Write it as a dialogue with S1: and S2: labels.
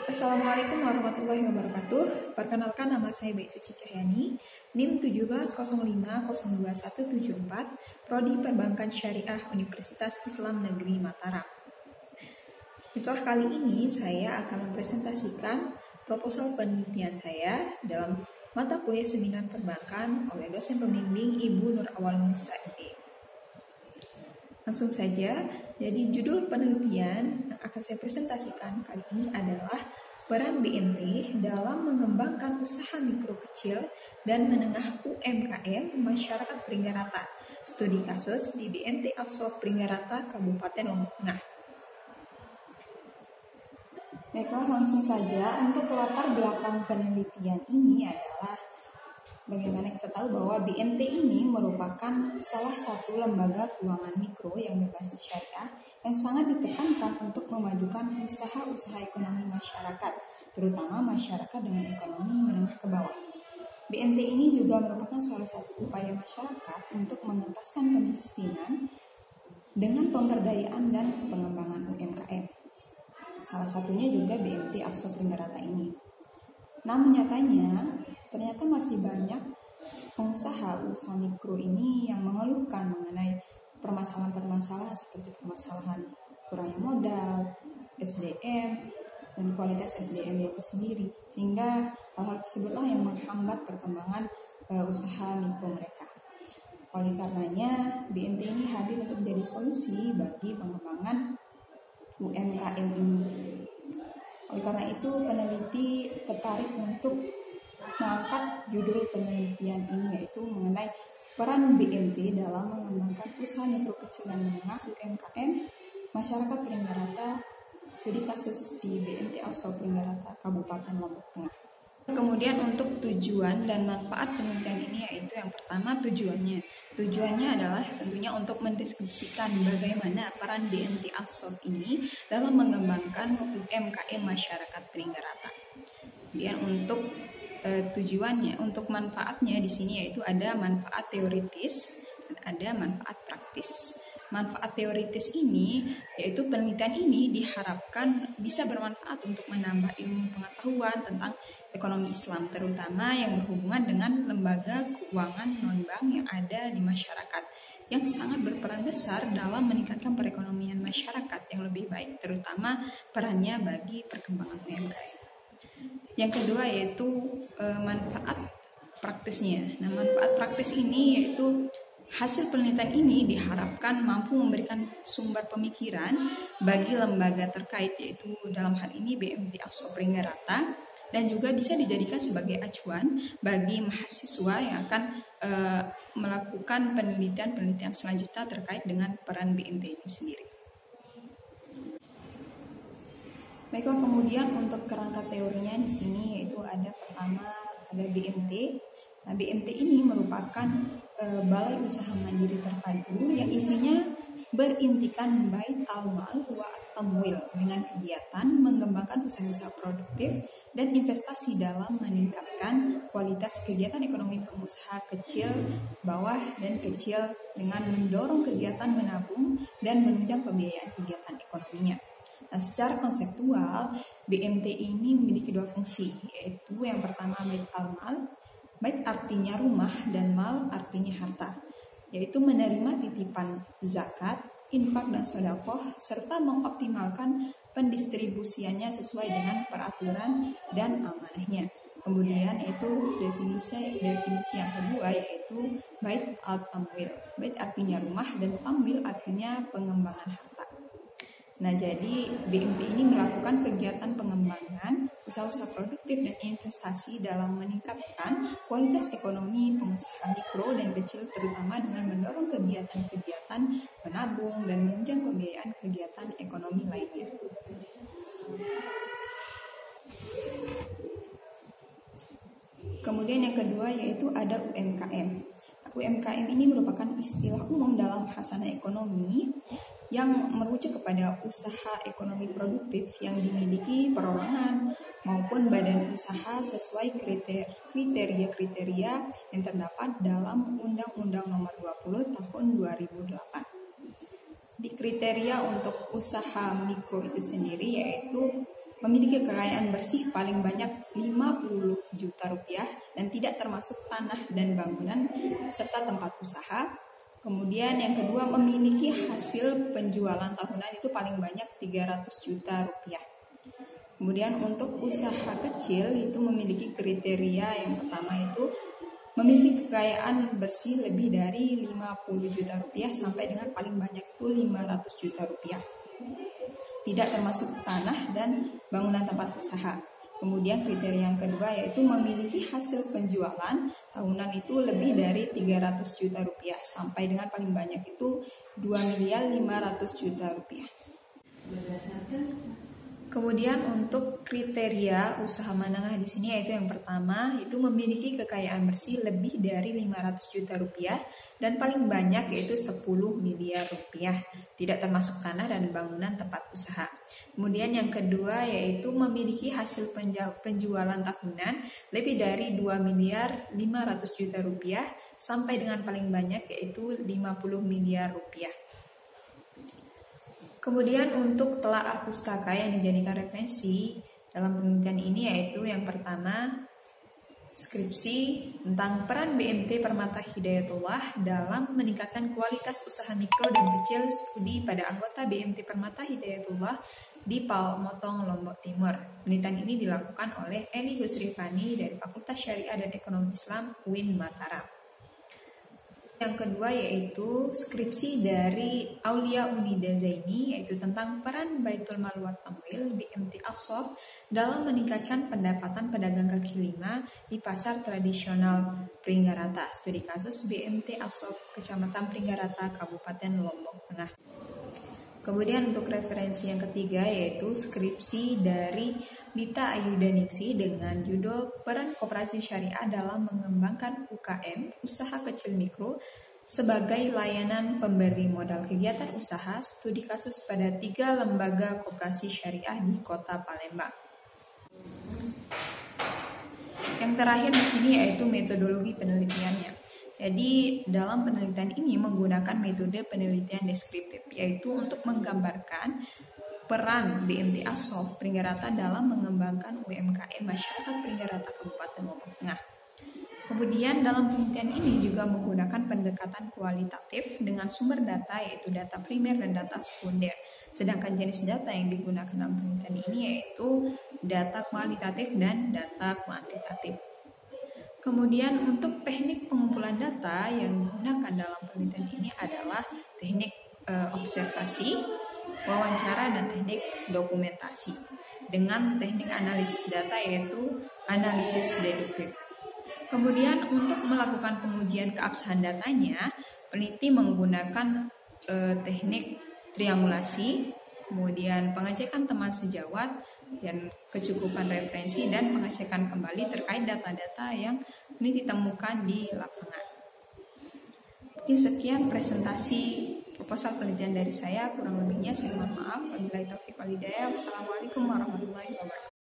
S1: Assalamualaikum warahmatullahi wabarakatuh. Perkenalkan, nama saya Baik Suci Cahyani, NIM 1705022174, Prodi Perbankan Syariah Universitas Islam Negeri Mataram. Setelah kali ini saya akan mempresentasikan proposal penelitian saya dalam mata kuliah seminar perbankan oleh dosen pembimbing Ibu Nur Awal Nisa ME. Langsung saja, jadi judul penelitian yang akan saya presentasikan kali ini adalah peran BMT dalam mengembangkan usaha mikro kecil dan menengah UMKM masyarakat Peringgarata. Studi kasus di BMT Assoc Peringgarata, Kabupaten Lombok Tengah. Baiklah, langsung saja. Untuk latar belakang penelitian ini adalah bagaimana kita tahu bahwa BMT ini merupakan salah satu lembaga keuangan mikro yang berbasis syariah yang sangat ditekankan untuk memajukan usaha-usaha ekonomi masyarakat, terutama masyarakat dengan ekonomi menengah ke bawah. BMT ini juga merupakan salah satu upaya masyarakat untuk mengentaskan kemiskinan dengan pemberdayaan dan pengembangan UMKM. Salah satunya juga BMT Assoc Peringgarata ini. Namun ternyata masih banyak pengusaha-usaha mikro ini yang mengeluhkan mengenai permasalahan-permasalahan seperti permasalahan kurangnya modal, SDM, dan kualitas SDM itu sendiri. Sehingga hal-hal tersebutlah yang menghambat perkembangan usaha mikro mereka. Oleh karenanya, BMT ini hadir untuk menjadi solusi bagi pengembangan UMKM ini. Oleh karena itu, peneliti tertarik untuk mengangkat judul penelitian ini, yaitu mengenai peran BMT dalam mengembangkan usaha mikro kecil dan menengah UMKM masyarakat Peringgarata, studi kasus di BMT Assoc Peringgarata, Kabupaten Lombok Tengah. Kemudian untuk tujuan dan manfaat penelitian ini, yaitu yang pertama Tujuannya adalah tentunya untuk mendiskusikan bagaimana peran BMT Assoc ini dalam mengembangkan UMKM masyarakat Peringgarata. Kemudian untuk untuk manfaatnya di sini yaitu ada manfaat teoritis dan ada manfaat praktis. Manfaat teoritis ini yaitu penelitian ini diharapkan bisa bermanfaat untuk menambah ilmu pengetahuan tentang ekonomi Islam, terutama yang berhubungan dengan lembaga keuangan non-bank yang ada di masyarakat, yang sangat berperan besar dalam meningkatkan perekonomian masyarakat yang lebih baik, terutama perannya bagi perkembangan UMKM. Yang kedua yaitu manfaat praktisnya. Nah, manfaat praktis ini yaitu hasil penelitian ini diharapkan mampu memberikan sumber pemikiran bagi lembaga terkait, yaitu dalam hal ini BMT Assoc Peringgarata, dan juga bisa dijadikan sebagai acuan bagi mahasiswa yang akan melakukan penelitian selanjutnya terkait dengan peran BMT ini sendiri. Baiklah, kemudian untuk kerangka teorinya di sini yaitu pertama ada BMT. Nah, BMT ini merupakan balai usaha mandiri terpadu yang isinya berintikan bait al-mal wa tamwil dengan kegiatan mengembangkan usaha-usaha produktif dan investasi dalam meningkatkan kualitas kegiatan ekonomi pengusaha kecil, bawah, dan kecil dengan mendorong kegiatan menabung dan menunjang pembiayaan kegiatan ekonominya. Nah, secara konseptual, BMT ini memiliki dua fungsi, yaitu yang pertama bait al-mal. Bait artinya rumah dan mal artinya harta, yaitu menerima titipan zakat, infak, dan sedekah serta mengoptimalkan pendistribusiannya sesuai dengan peraturan dan amanahnya. Kemudian itu definisi yang kedua yaitu bait al-tamwil. Bait artinya rumah dan tamwil artinya pengembangan harta. Nah, jadi BMT ini melakukan kegiatan pengembangan usaha-usaha produktif dan investasi dalam meningkatkan kualitas ekonomi pengusaha mikro dan kecil, terutama dengan mendorong kegiatan-kegiatan menabung dan menunjang pembiayaan kegiatan ekonomi lainnya. Kemudian yang kedua yaitu ada UMKM. UMKM ini merupakan istilah umum dalam hasanah ekonomi yang merujuk kepada usaha ekonomi produktif yang dimiliki perorangan maupun badan usaha sesuai kriteria-kriteria yang terdapat dalam Undang-Undang Nomor 20 Tahun 2008. Di kriteria untuk usaha mikro itu sendiri yaitu memiliki kekayaan bersih paling banyak 50 juta rupiah dan tidak termasuk tanah dan bangunan serta tempat usaha. Kemudian yang kedua, memiliki hasil penjualan tahunan itu paling banyak 300 juta rupiah. Kemudian untuk usaha kecil itu memiliki kriteria yang pertama itu memiliki kekayaan bersih lebih dari 50 juta rupiah sampai dengan paling banyak itu 500 juta rupiah. Tidak termasuk tanah dan bangunan tempat usaha. Kemudian kriteria yang kedua yaitu memiliki hasil penjualan tahunan itu lebih dari 300 juta rupiah sampai dengan paling banyak itu 2.500.000.000 rupiah. Kemudian untuk kriteria usaha menengah di sini yaitu yang pertama itu memiliki kekayaan bersih lebih dari 500 juta rupiah dan paling banyak yaitu 10 miliar rupiah, tidak termasuk tanah dan bangunan tempat usaha. Kemudian yang kedua yaitu memiliki hasil penjualan tahunan lebih dari 2.500.000.000 juta rupiah sampai dengan paling banyak yaitu 50 miliar rupiah. Kemudian untuk telaah pustaka yang dijadikan referensi dalam penelitian ini yaitu yang pertama skripsi tentang peran BMT Permata Hidayatullah dalam meningkatkan kualitas usaha mikro dan kecil studi pada anggota BMT Permata Hidayatullah di Palmotong, Lombok Timur. Penelitian ini dilakukan oleh Eli Husrifani dari Fakultas Syariah dan Ekonomi Islam UIN Mataram. Yang kedua yaitu skripsi dari Aulia Unida Zaini yaitu tentang peran Baitul Mal wa Tamwil BMT Assof dalam meningkatkan pendapatan pedagang kaki lima di pasar tradisional Pringgarata. Studi kasus BMT Assof Kecamatan Pringgarata, Kabupaten Lombok Tengah. Kemudian untuk referensi yang ketiga yaitu skripsi dari Dita Ayudaningsi dengan judul Peran Koperasi Syariah dalam Mengembangkan UKM, Usaha Kecil Mikro, sebagai layanan pemberi modal kegiatan usaha, studi kasus pada 3 lembaga koperasi syariah di Kota Palembang. Yang terakhir di sini yaitu metodologi penelitiannya. Jadi dalam penelitian ini menggunakan metode penelitian deskriptif, yaitu untuk menggambarkan peran BMT Assof Pringgarata dalam mengembangkan UMKM masyarakat Pringgarata Kabupaten Lombok Tengah. Kemudian dalam penelitian ini juga menggunakan pendekatan kualitatif dengan sumber data yaitu data primer dan data sekunder. Sedangkan jenis data yang digunakan dalam penelitian ini yaitu data kualitatif dan data kuantitatif. Kemudian untuk teknik pengumpulan data yang digunakan dalam penelitian ini adalah teknik observasi, wawancara, dan teknik dokumentasi. Dengan teknik analisis data yaitu analisis deduktif. Kemudian untuk melakukan pengujian keabsahan datanya, peneliti menggunakan teknik triangulasi, kemudian pengecekan teman sejawat, dan kecukupan referensi dan pengecekan kembali terkait data-data yang ini ditemukan di lapangan. Mungkin sekian presentasi proposal penelitian dari saya, kurang lebihnya saya mohon maaf. Wabillahi taufiq wal hidayah. Wassalamualaikum warahmatullahi wabarakatuh.